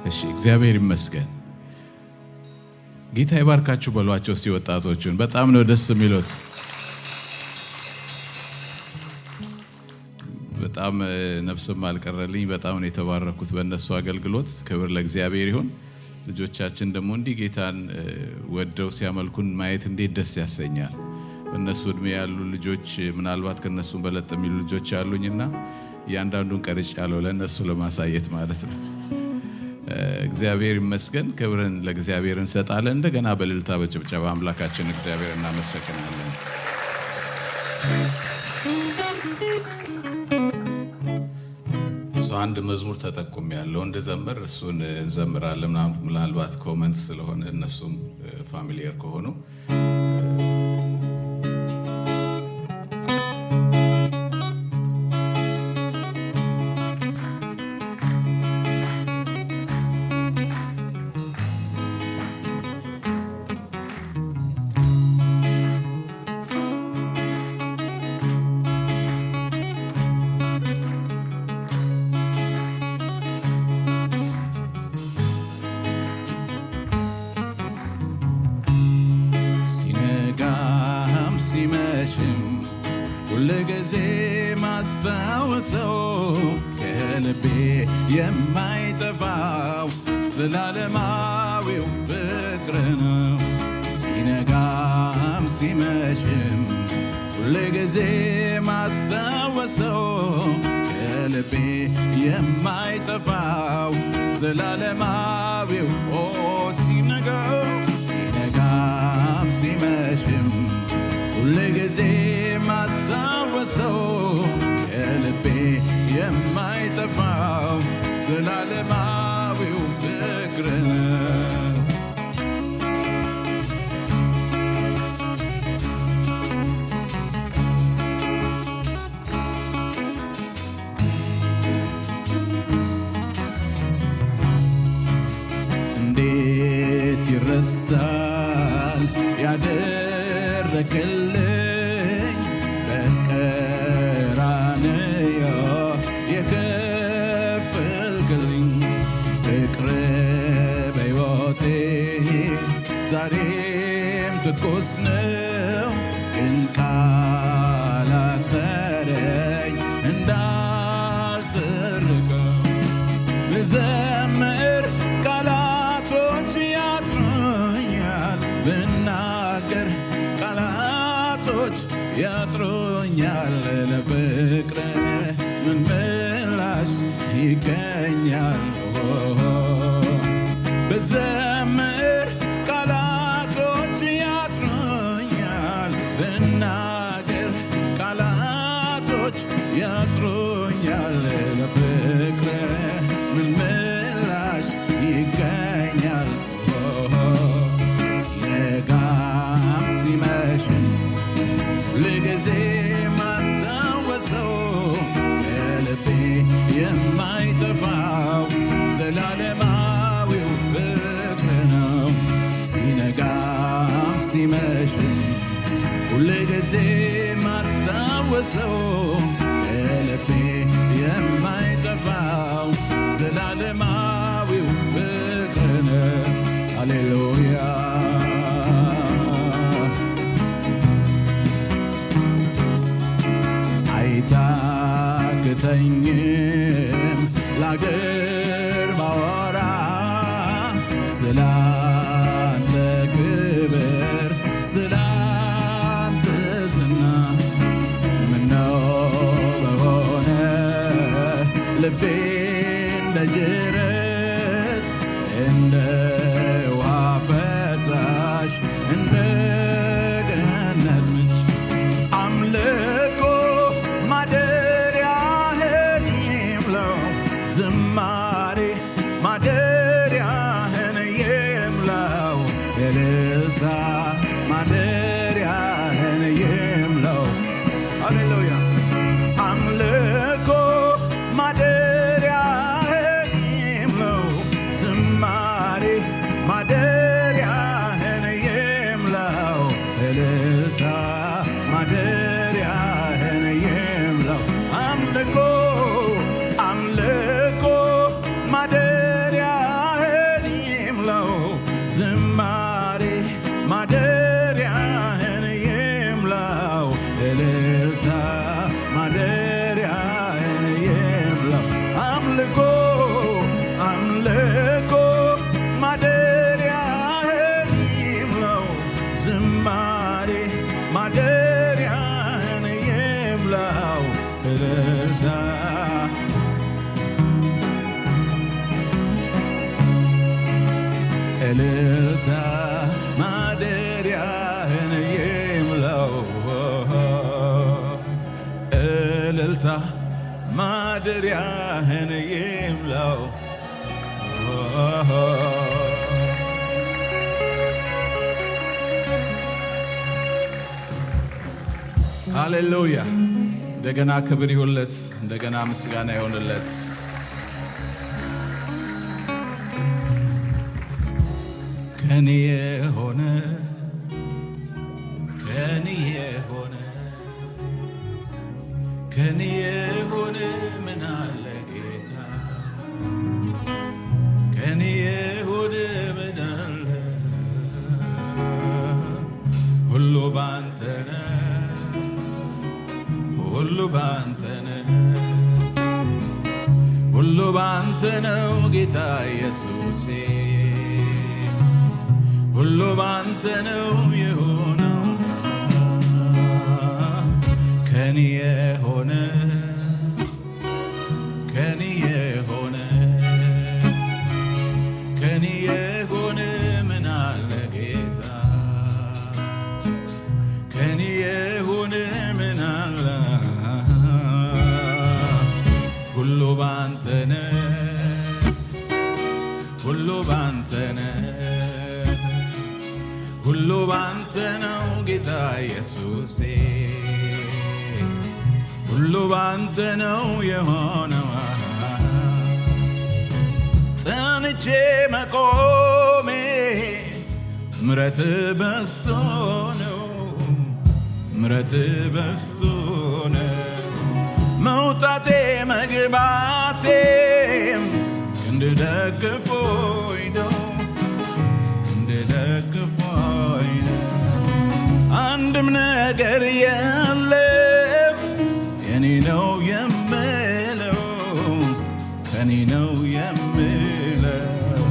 እሺ እግዚአብሔር ይመስገን። ጌታ ይባርካችሁ በሏቸው እስቲ ወጣቶቹን። በጣም ነው ደስ የሚሉት። በጣም ነፍስም አልቀረልኝ። በጣም ነው የተባረኩት በእነሱ አገልግሎት። ክብር ለእግዚአብሔር ይሁን። ልጆቻችን ደግሞ እንዲህ ጌታን ወደው ሲያመልኩን ማየት እንዴት ደስ ያሰኛል። በእነሱ እድሜ ያሉ ልጆች ምናልባት ከነሱ በለጥ የሚሉ ልጆች አሉኝና እያንዳንዱን ቀርጭ ያለው ለእነሱ ለማሳየት ማለት ነው። እግዚአብሔር ይመስገን። ክብርን ለእግዚአብሔር እንሰጣለን። እንደገና በእልልታ በጭብጨባ አምላካችን እግዚአብሔር እናመሰግናለን። አንድ መዝሙር ተጠቁም ያለው እንደዘምር እሱን እንዘምራለን። ምናልባት ኮመንት ስለሆነ እነሱም ፋሚሊየር ከሆኑ ሲመሽም ሁልጊዜ ማስታወሰው ከልቤ የማይጠፋው ዘላለማዊው ፍቅር ነው። ሲነጋም ሲመሽም ሁልጊዜ ማስታወሰው ከልቤ የማይጠፋው ዘላለማዊው ሲነጋም ሲመሽም ሁልጊዜ ማስታወሰው ከልቤ የማይጠፋው ዘላለማዊው ፍቅር ነው። እንዴት ይረሳል ያደረገልኝ በቀራንዮ የከፈልክልኝ ፍቅር በሕይወቴ ዛሬም ትኩስ ነው። ግን ቃላት ተረኝ እንዳልተርከው ብዘምር ቃላቶች ያጥሩኛል፣ ብናገር ቃላቶች ያጥሩኛል። ለፍቅር ምን ምላሽ ይገኛል? ብዘምር ቃላቶች ያጥሩኛል፣ ብናገር ቃላቶች ያጥሩኛል። ለፍቅር ምን ምላሽ ይገኛል? ሲነጋም ሲመሽም ሁልጊዜ ማስታወሰው ከልቤ የማይጠፋው ዘላለማዊው ፍቅር ነው። ሲነጋም ሲመሽም ሁልጊዜ ማስታወሰው ከልቤ የማይጠፋው ዘላለማዊው ፍቅር ነው። ሃሌሉያ አይታክተኝም ላገር ባወራ ስላንተ ክብር ስላንተ ዝና ምነው በሆነ ልቤ እንደ ጅረት እንደ ውሃ ፈሳሽ እንደ ገነት ምንጭ አምልኮ ማደሪያህን ይምለው ዝማሬ ማደሪያህን ይምለው እልልታ ማደሪያህን ይምለው። ሃሌሉያ አምልኮ ማደሪያህን ይምለው ዝማሬ እልልታ ማደሪያህን ይምላው እልልታ ማደሪያህን ይምላው ሃሌሉያ እንደገና ክብር ይሁንለት እንደገና ምስጋና ይሁንለት ከኔ የሆነ ምን አለ ጌታ ከኔ የሆነ ምን አለ ሁሉ ባንተ ነው ሁሉ ባንተ ነው ሁሉ ባንተ ነው ጌታ ኢየሱሴ ሁሉ ባንተ ነው የሆነው ከኔ የሆነ ምን አለ ጌታ ከኔ የሆነ ምን አለ ሁሉ ባንተ ነው ሁሉ ባንተ ነው ሁሉ ባንተ ነው ጌታ ኢየሱሴ ሁሉ ባንተ ነው የሆነው ጸንቼ መቆሜ ምሕረት በዝቶ ነው ምሕረት በዝቶ ነው መውጣቴ መግባቴም እንድደግፎኝ ነው እንድደግፎኝ ነው አንድም ነገር የለም የኔ ነው የምለው ከኔ ነው የምለው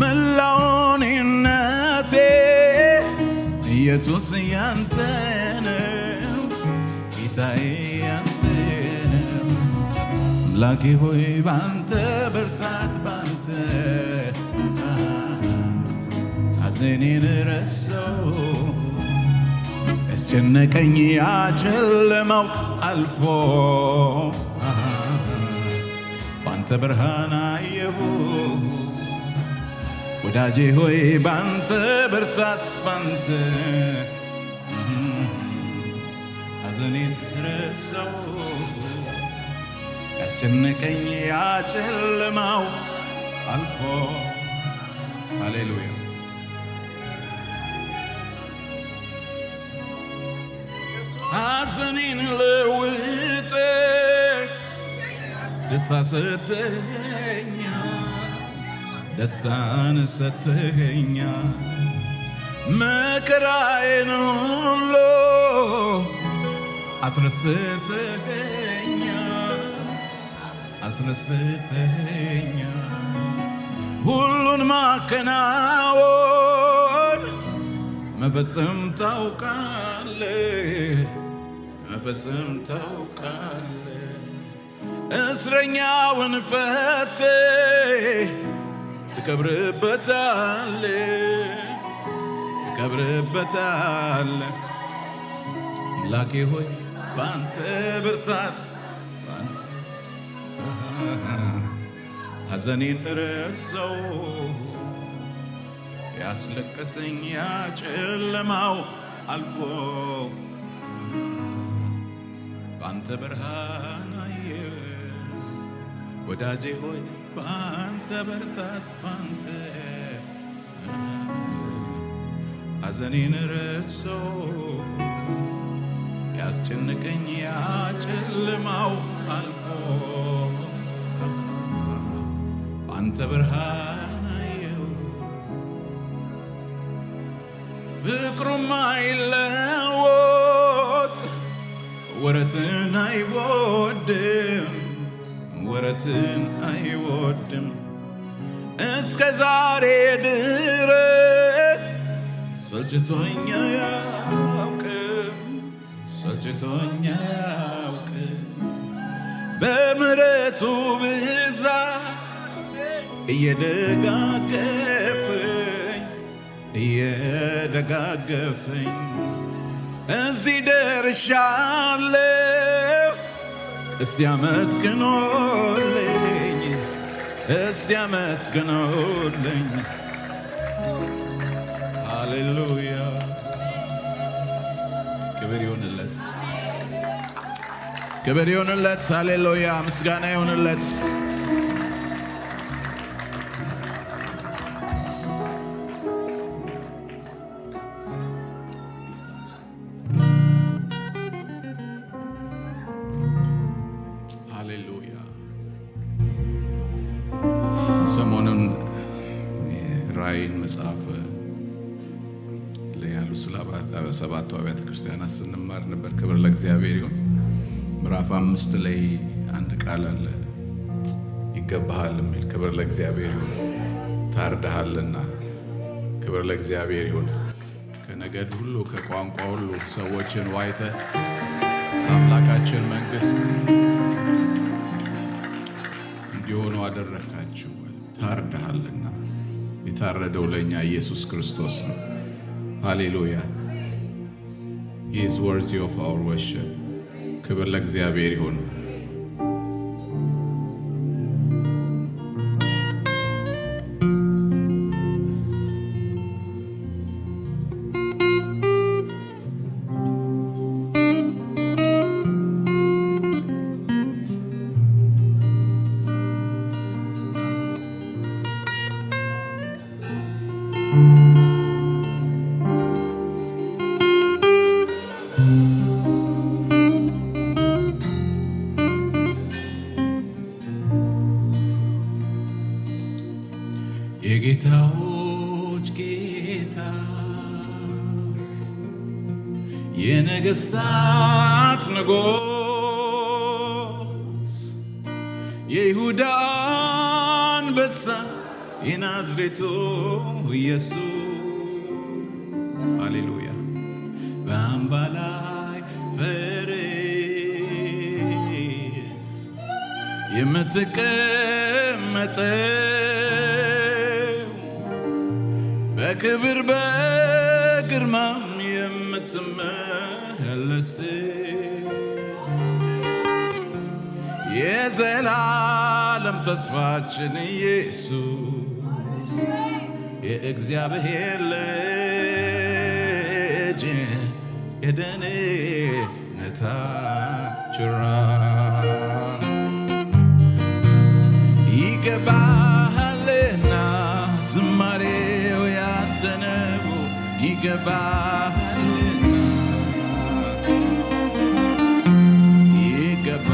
መላውነቴ ኢየሱስ ያንተ ነው ጌታዬ ያንተ ነው አምላኬ ሆይ ባንተ ብርታት ባንተ ሐዘኔን ረሳው ያስጨነቀኝ ያጨለማው አልፎ ባንተ ብርሃን አየሁ ወዳጄ ሆይ ባንተ ብርታት ባንተ ሐዘኔን ረሳው ያስጨነቀኝ ያጨለማው አልፎ ሃሌሉያ ሐዘኔን ለውጥ ደስታ ሰጠኸኛ ደስታን ሰጠኸኛ መከራዬን ሁሉ አስረስተኸኛ ሁሉን ማከናወን መፈጸም ታውቃለህ እስረኛውን ፈተህ ትከብርበታለህ አምላኬ ሆይ ባንተ ብርታት ሐዘኔን ረሳው ያስለቀሰኝ ያጨለማው አልፎ ባንተ ብርሃን አየሁ ወዳጄ ሆይ ባንተ ብርታት ባንተ ሐዘኔን ረሳው ያስጨነቀኝ ያጨለማው አልፎ ባንተ ብርሃን አየሁ ፍቅሩም አይለወጥ ወረትን አይወድም እስከ ዛሬ ድረስ ሰልችቶኛ ያውቅም በምሕረቱ ብዛት እየደጋገፈኝ እየደጋገፈኝ እዚህ ደርሻለሁ። እስቲ አመስግኑልኝ፣ እስቲ አመስግኑልኝ። ሃሌሉያ ክብር ይሁንለት፣ ክብር ይሁንለት። ሃሌሉያ ምስጋና ይሁንለት። ሃሌሉያ ሰሞኑን ራእይን መጽሐፍ ላይ ያሉ ስለ ሰባቱ አብያተ ክርስቲያናት ስንማር ነበር። ክብር ለእግዚአብሔር ይሁን። ምዕራፍ 5 ላይ አንድ ቃል አለ፣ ይገባሃል የሚል። ክብር ለእግዚአብሔር ይሁን። ታርደሃልና ክብር ለእግዚአብሔር ይሁን። ከነገድ ሁሉ ከቋንቋ ሁሉ ሰዎችን ዋይተ አምላካችን መንግስት እንዲሆኑ አደረካቸው። ታርደሃልና የታረደው ለእኛ ኢየሱስ ክርስቶስ ነው። ሃሌሉያ he is worthy of our worship። ክብር ለእግዚአብሔር ይሁን። የጌታዎች ጌታ የነገስታት ንጉስ የይሁዳ አንበሳ የናዝሬቱ ኢየሱስ ሃሌሉያ በአምባ ላይ ፈረስ የምትቀመጠው በክብር በግርማም የምትመለስ የዘላለም ተስፋችን ኢየሱስ የእግዚአብሔር ልጅ የደህንነታችን ራስ ይገባሃልና ዝማሬው ያንተ ነው። ይገባሃልና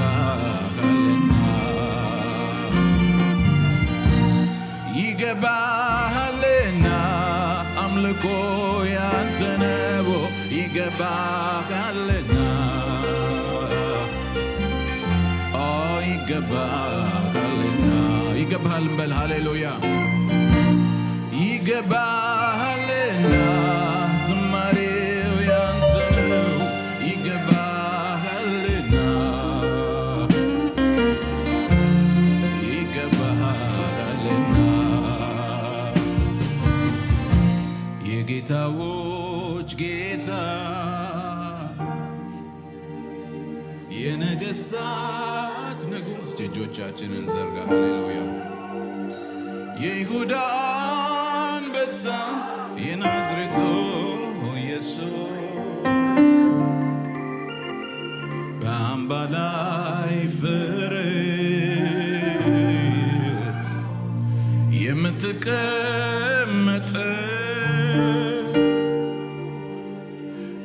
ይገባሃልና ይገባሃልና አምልኮ ያንተ ነው። ይገባሃልና ይገባሃልና ይገባሃል በል ሃሌሉያ ይገባሃልና ዝማሬው ያንተ ነው። ይገባሃልና ይገባሃልና የጌታዎች ጌታ የነገስታት ንጉስ እጆቻችንን ዘርጋ ሃሌሉያ የይሁዳ አንበሳ የናዝሬቱ ኢየሱስ በአምባ ላይ ፈረስ የምትቀመጠው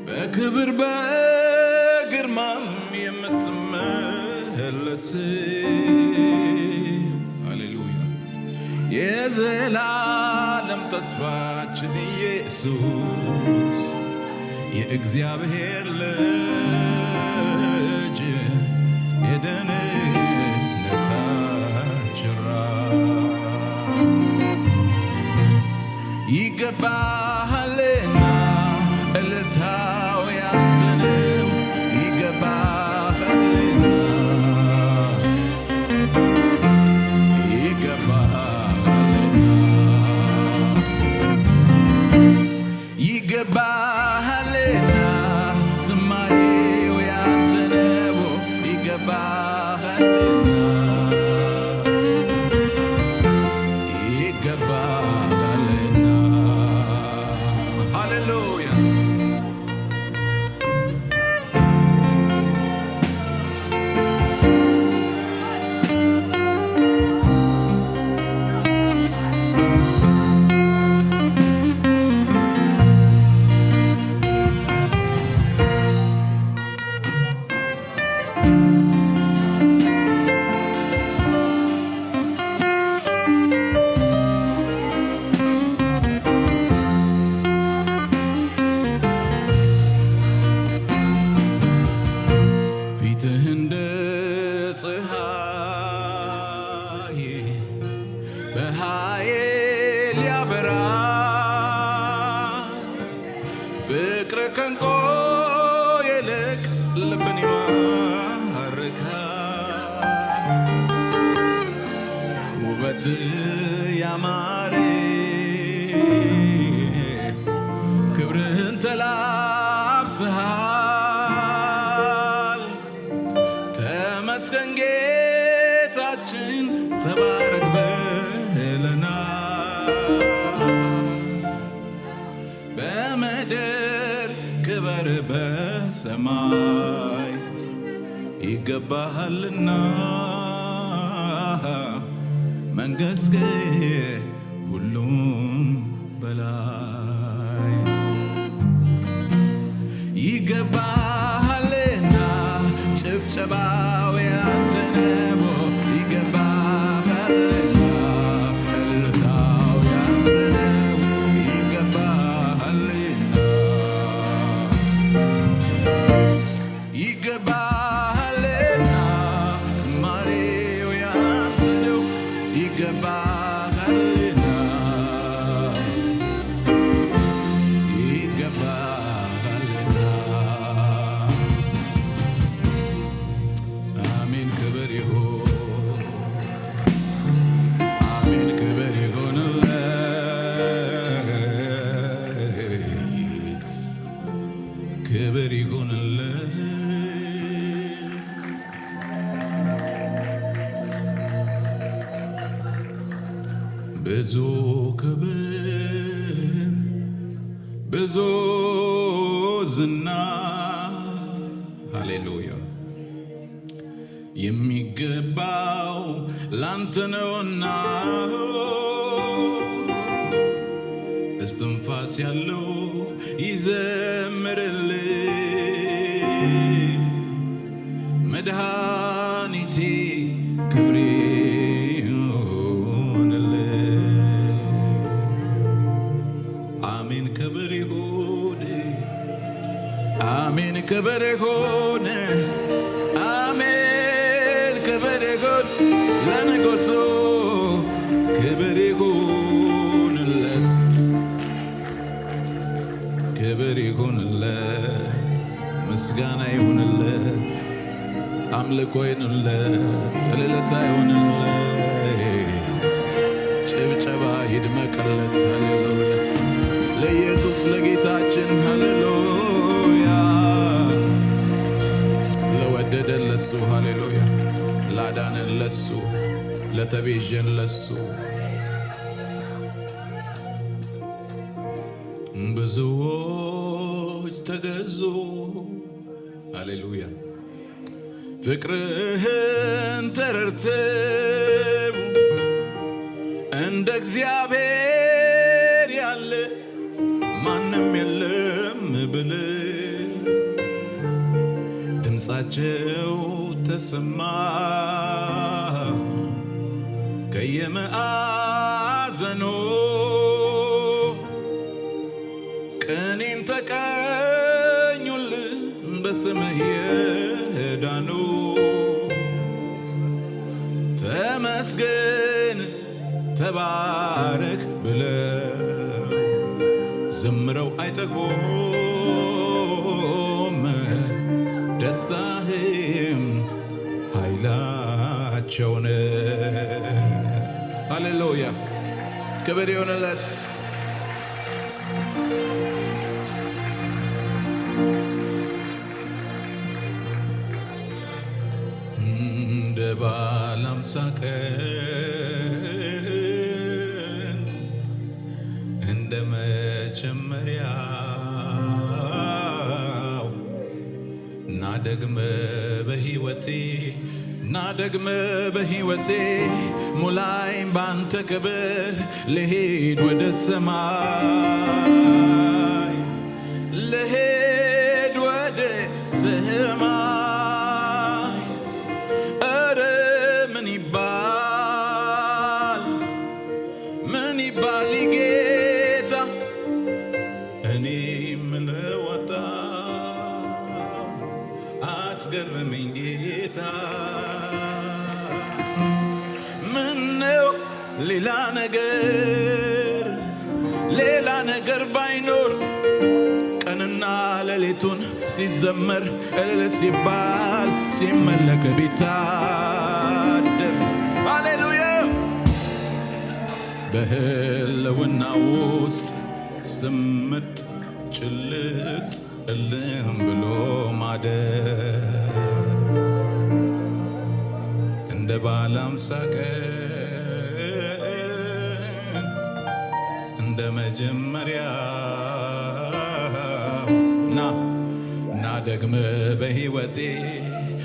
በክብር በግርማም የምትመለስ የዘላለም ተስፋችን ኢየሱስ የእግዚአብሔር ልጅ የደህንነታችን ራስ ይገባሃልና እልልታው ያንተ ነው። ይገባሃልና ይገባሃልና ይገባሃልና ሃሌሉያ ፍቅር ከንቆ ይልቅ ልብን ይማርካል ውበት ያማረ ክብርህን ተላብሰሃል ተመስገን ጌታችን ተባረክ በለናል በምድር ክበር በሰማይ ይገባሃልና መንገሥ ሁሉም በላይ ይገባሃልና ጭብጨባው ያንተ ነው ይገባሃልና እልልታው ያንተ ነው ይገባሃልና ይገባሃልና ዝማሬው ያንተ ነው ይገባሃልና ይገባሃልና አሜን ክብር ይሁን አሜን ክብር ይሁንለት ክብር ይሁንለት ብዙ ክብር ብዙ ዝና ሃሌሉያ የሚገባው ላንተ ነውና እስትንፋስ ያለው ይዘምርልህ መድኃኒቴ ክብሬ አሜን ክብር ይሁን አሜን ክብር ይሁን አሜን ክብር ይሁን ለንጉሡ ክብር ይሁንለት ክብር ይሁንለት ምስጋና ይሁንለት አምልኮ ይሁንለት እልልታ ይሁንለት ጭብጨባ ይድመቅለት ሃሌሉያ ለኢየሱስ ለጌታችን ሃሌሉያ ለወደደን ለሱ ሃሌሉያ ላዳነን ለሱ ለተቤዠን ለሱ ብዙዎች ተገዙ ሃሌሉያ ፍቅርህን ተረድተው እንደ እግዚአብሔር ያለ ማንም የለም ብለህ ድምፃቸው ተሰማ ከየማዕዘኑ ቅኔን ተቀኙልህ በስምህ የዳኑ ተመስገን ተባረክ ብለው ዘምረው አይጠግቦም ደስታህም ኃይላቸው ነው ሃሌሉያ ክብር ይሁንለት እንደ ባለ አምሳ ቀንድ እንደ መጀመሪያው እና ደግመ በሕይወቴ ሙላኝ ባንተ ክብር ልሄድ ወደ ሰማይ ኧረ ምን ይባል ጌታ እኔ ምለው አጣሁ አስገረመኝ ጌታ ምነው ሌላ ነገር ባይኖር ቀንና ሌሊቱን ሲዘመር እልል ሲባል ሲመለክ ቢታደር ሃሌሉያ በህልውና ውስጥ ስምጥ ጭልጥ እልም ብሎ ማደር እንደ ባለ አምሳ ቀን እንደ መጀመሪያው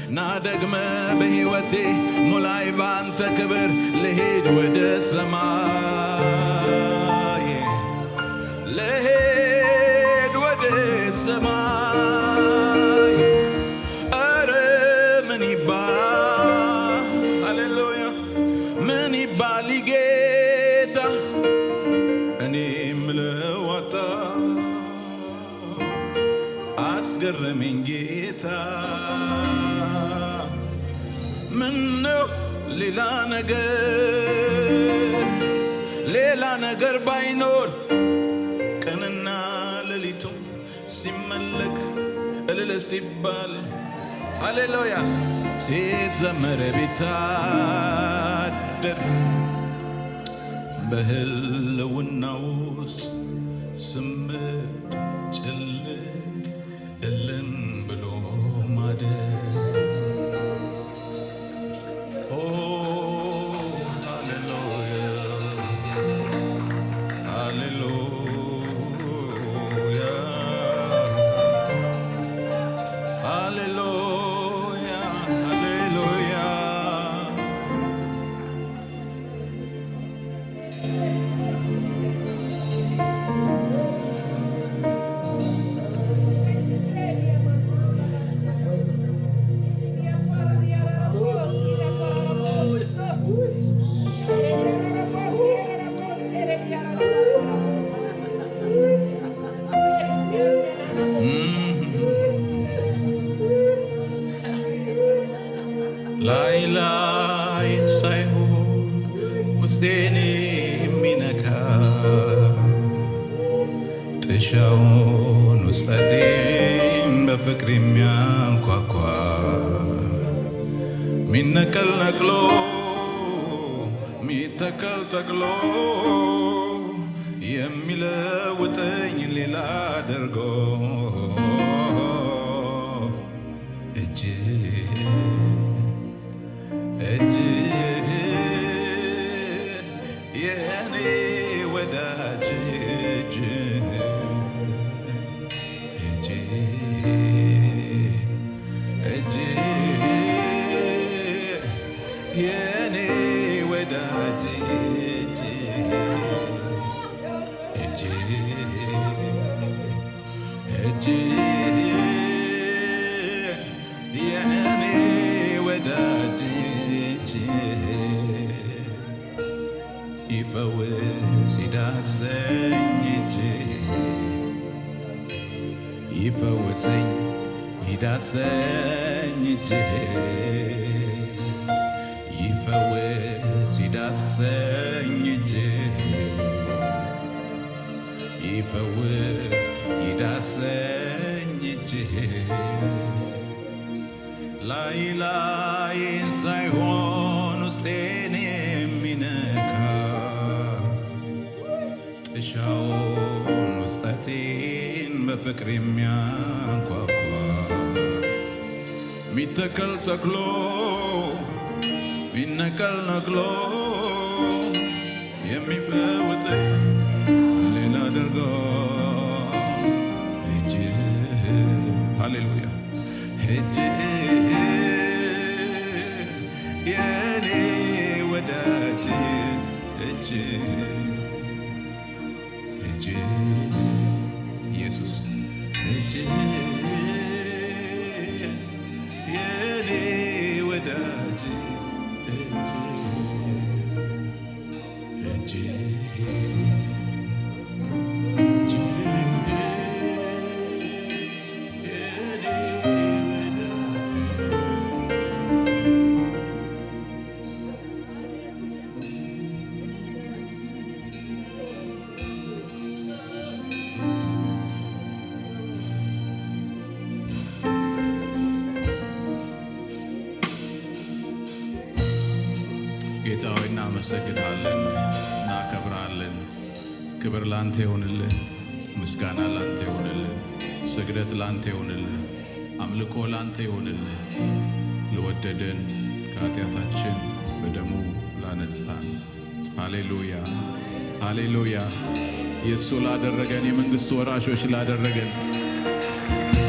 ና ደግመ በሕይወቴ ሙላይ ባንተ ክብር ልሄድ ወደ ሰማይ ኧረ ምን ይባል ሃሌሉያ ምን ይባል ጌታ እኔ ምለው አጣሁ አስገረመኝ ጌታ ምነው ሌላ ነገር ባይኖር ቀንና ሌሊቱ ሲመለክ እልል ሲባል ሃሌሉያ ሲዘመር ቢታደር በህልውና ውስጥ ስምጥ ጭልጥ እልም ብሎ ማደር ላይ ሳይሆን ውስጤን የሚነካ ጥሻውን ውስጠቴን በፍቅር የሚያንኳኳ ሚነቀል ነቅሎ ሚተከል ተክሎ የሚለውጠኝ ሌላ አድርጎ እጅ የኔ ወዳጅ እጅ የኔ ወዳጅ እጅ የኔ ወዳጅ ይፈውስ ይዳሰኝ እጅ ይፈውሰኝ ይዳሰኝ እጅ ይፈውስ ይዳሰኝ እጅ ይፈውስ ይዳሰኝ እጅ ላይን ሳይሆን ውስጤን የሚነካ ጥሻውን ውስጠቴን በፍቅር የሚያንኳኳ ሚተከል ተክሎ ሚነቀል ነቅሎ የሚፈውጥ ሌላ አድርጎ ሃሌሉያ እጅ የኔ ወዳጅ እጅ ኢየሱስ እጅ የኔ ወዳጅ እጅ ጌታ ሆይ እናመሰግናለን፣ እናከብራለን። ክብር ላንተ ይሁንልህ፣ ምስጋና ላንተ ይሁንልህ፣ ስግደት ላንተ ይሁንልህ፣ አምልኮ ላንተ ይሁንልህ። ለወደደን ከኃጢአታችን በደሙ ላነጻን፣ ሃሌሉያ ሃሌሉያ። የእሱ ላደረገን የመንግሥቱ ወራሾች ላደረገን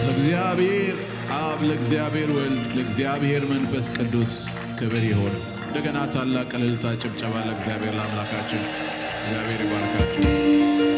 ለእግዚአብሔር አብ፣ ለእግዚአብሔር ወልድ፣ ለእግዚአብሔር መንፈስ ቅዱስ ክብር ይሁን። እንደገና ታላቅ እልልታ ጭብጨባ ለእግዚአብሔር ለአምላካችን። እግዚአብሔር ይባርካችሁ።